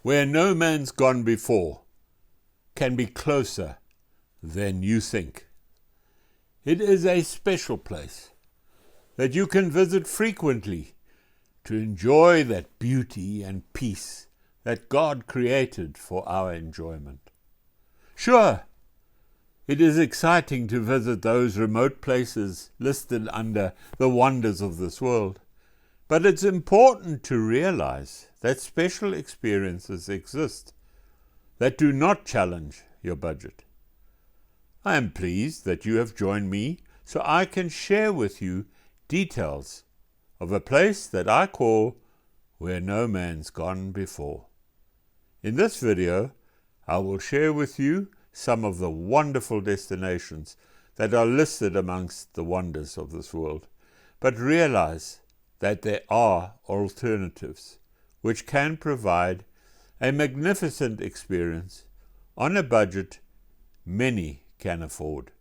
where no man's gone before, can be closer than you think. It is a special place that you can visit frequently to enjoy that beauty and peace that God created for our enjoyment. Sure, it is exciting to visit those remote places listed under the wonders of this world, but it's important to realize that special experiences exist that do not challenge your budget. I am pleased that you have joined me so I can share with you details of a place that I call where no man's gone before. In this video, I will share with you some of the wonderful destinations that are listed amongst the wonders of this world, but realize that there are alternatives which can provide a magnificent experience on a budget many can afford.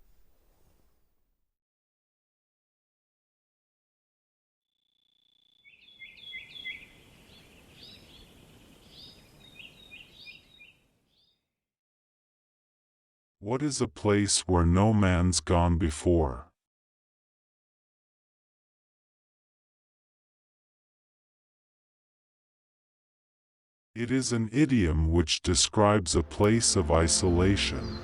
What is a place where no man's gone before? It is an idiom which describes a place of isolation.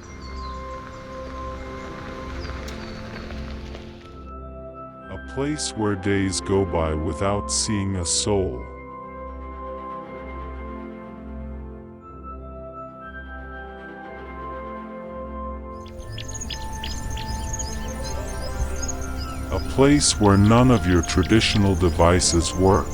A place where days go by without seeing a soul. A place where none of your traditional devices work.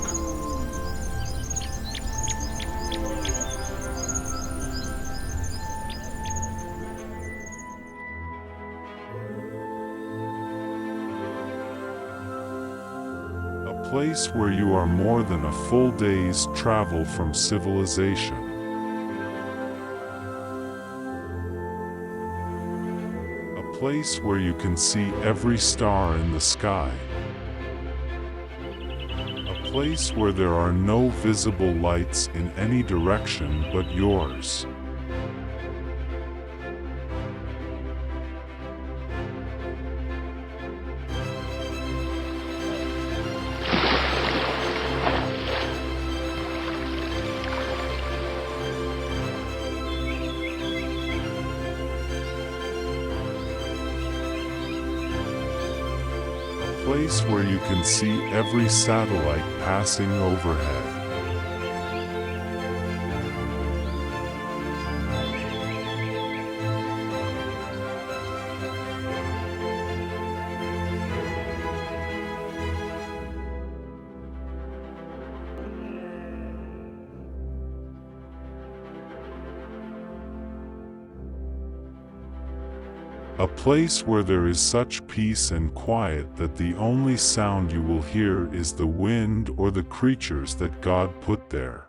A place where you are more than a full day's travel from civilization. A place where you can see every star in the sky. A place where there are no visible lights in any direction but yours. A place where you can see every satellite passing overhead. A place where there is such peace and quiet that the only sound you will hear is the wind or the creatures that God put there.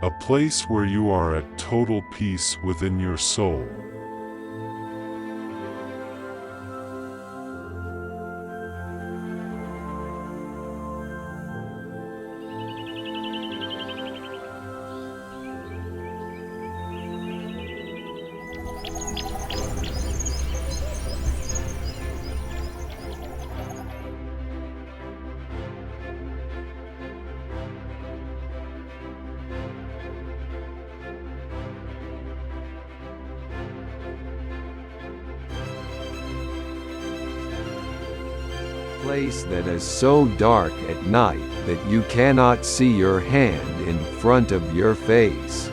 A place where you are at total peace within your soul. Place that is so dark at night that you cannot see your hand in front of your face.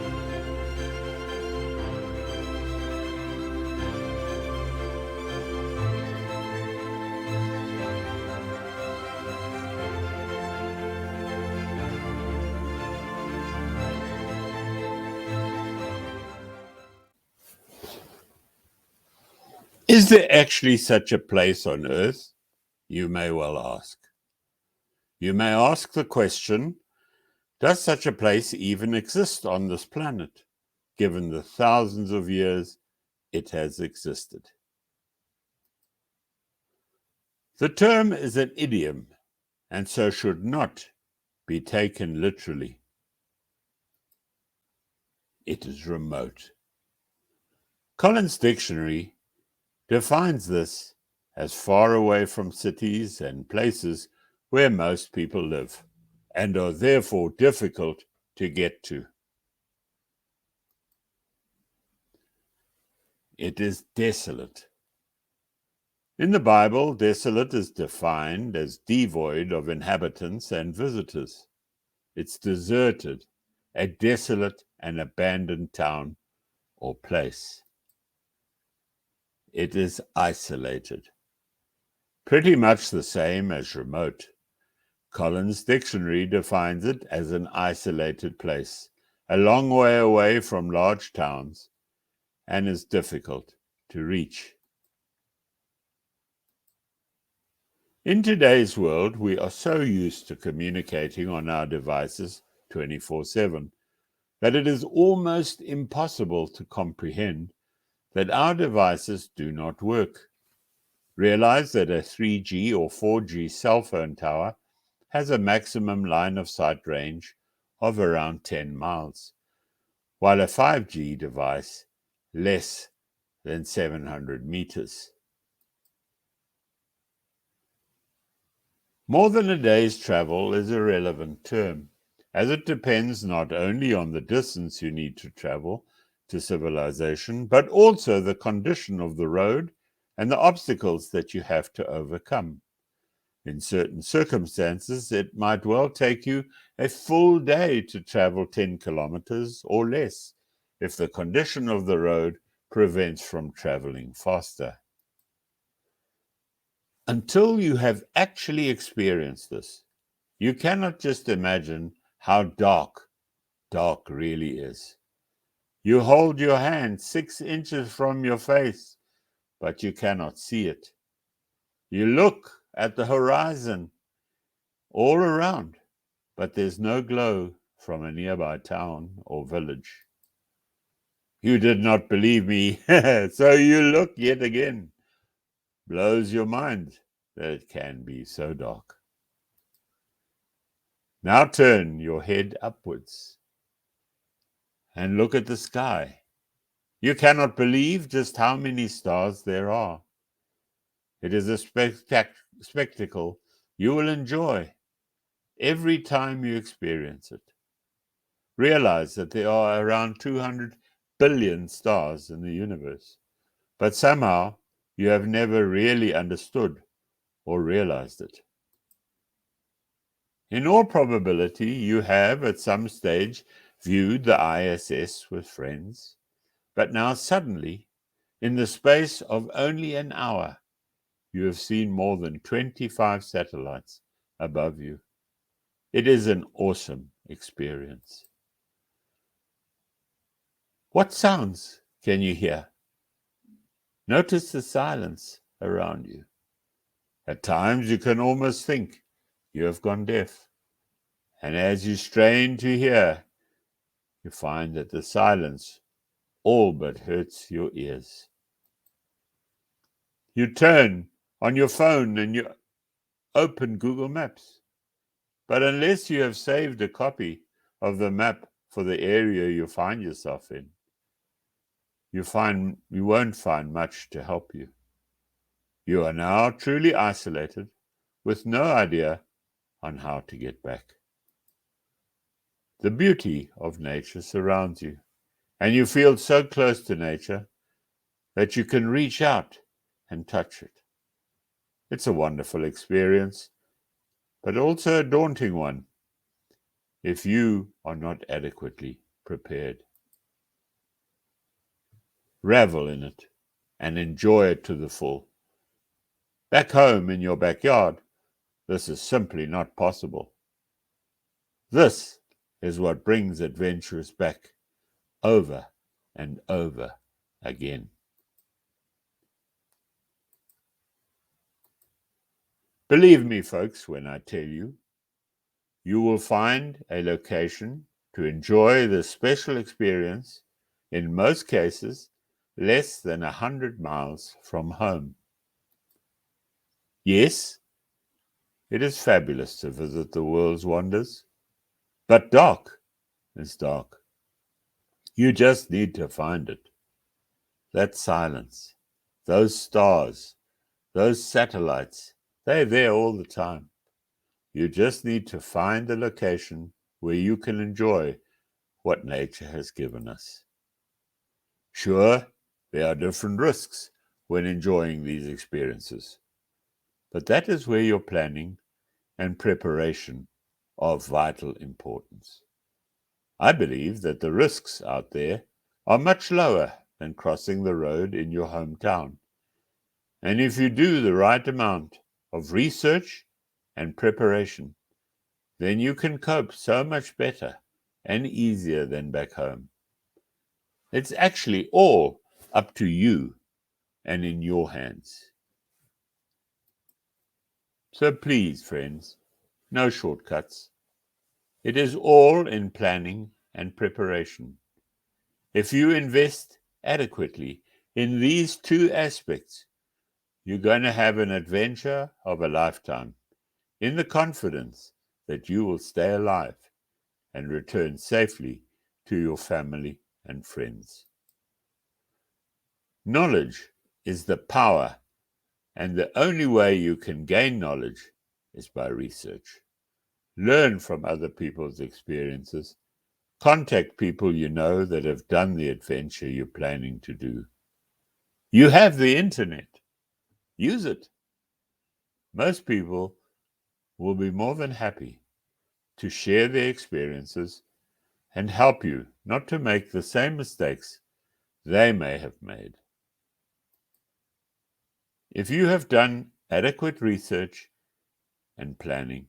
Is there actually such a place on Earth? You may well ask. You may ask the question, does such a place even exist on this planet, given the thousands of years it has existed? The term is an idiom, and so should not be taken literally. It is remote. Collins' dictionary defines this as far away from cities and places where most people live, and are therefore difficult to get to. It is desolate. In the Bible, desolate is defined as devoid of inhabitants and visitors. It's deserted, a desolate and abandoned town or place. It is isolated. Pretty much the same as remote. Collins' dictionary defines it as an isolated place, a long way away from large towns, and is difficult to reach. In today's world, we are so used to communicating on our devices 24/7 that it is almost impossible to comprehend that our devices do not work. Realize that a 3G or 4G cell phone tower has a maximum line of sight range of around 10 miles, while a 5G device less than 700 meters. More than a day's travel is a relevant term, as it depends not only on the distance you need to travel to civilization, but also the condition of the road and the obstacles that you have to overcome. In certain circumstances, it might well take you a full day to travel 10 kilometers or less if the condition of the road prevents from traveling faster. Until you have actually experienced this, you cannot just imagine how dark really is. You hold your hand 6 inches from your face, but you cannot see it. You look at the horizon all around, but there's no glow from a nearby town or village. You did not believe me, so you look yet again. Blows your mind that it can be so dark. Now turn your head upwards and look at the sky. You cannot believe just how many stars there are. It is a spectacle you will enjoy every time you experience it. Realize that there are around 200 billion stars in the universe, but somehow you have never really understood or realized it. In all probability, you have at some stage viewed the ISS with friends, but now suddenly, in the space of only an hour, you have seen more than 25 satellites above you. It is an awesome experience. What sounds can you hear? Notice the silence around you. At times you can almost think you have gone deaf. And as you strain to hear, you find that the silence all but hurts your ears. You turn on your phone and you open Google Maps. But unless you have saved a copy of the map for the area you find yourself in, you won't find much to help you. You are now truly isolated with no idea on how to get back. The beauty of nature surrounds you, and you feel so close to nature that you can reach out and touch it. It's a wonderful experience, but also a daunting one if you are not adequately prepared. Revel in it and enjoy it to the full. Back home in your backyard, this is simply not possible. This is what brings adventurers back over and over again. Believe me, folks, when I tell you, you will find a location to enjoy this special experience, in most cases, less than 100 miles from home. Yes, it is fabulous to visit the world's wonders, but dark is dark. You just need to find it. That silence, those stars, those satellites, they're there all the time. You just need to find the location where you can enjoy what nature has given us. Sure, there are different risks when enjoying these experiences, but that is where your planning and preparation are of vital importance. I believe that the risks out there are much lower than crossing the road in your hometown. And if you do the right amount of research and preparation, then you can cope so much better and easier than back home. It's actually all up to you and in your hands. So please, friends, no shortcuts. It is all in planning and preparation. If you invest adequately in these two aspects, you're going to have an adventure of a lifetime, in the confidence that you will stay alive and return safely to your family and friends. Knowledge is the power, and the only way you can gain knowledge is by research. Learn from other people's experiences. Contact people you know that have done the adventure you're planning to do. You have the internet. Use it. Most people will be more than happy to share their experiences and help you not to make the same mistakes they may have made. If you have done adequate research and planning,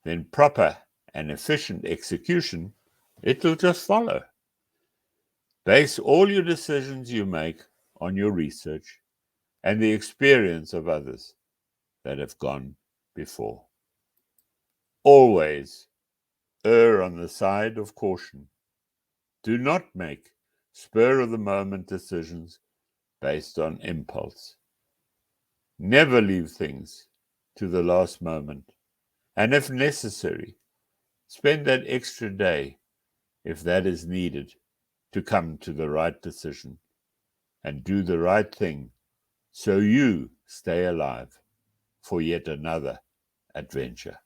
then proper and efficient execution, it will just follow. Base all your decisions you make on your research and the experience of others that have gone before. Always err on the side of caution. Do not make spur-of-the-moment decisions based on impulse. Never leave things to the last moment, and if necessary, spend that extra day, if that is needed, to come to the right decision and do the right thing so you stay alive for yet another adventure.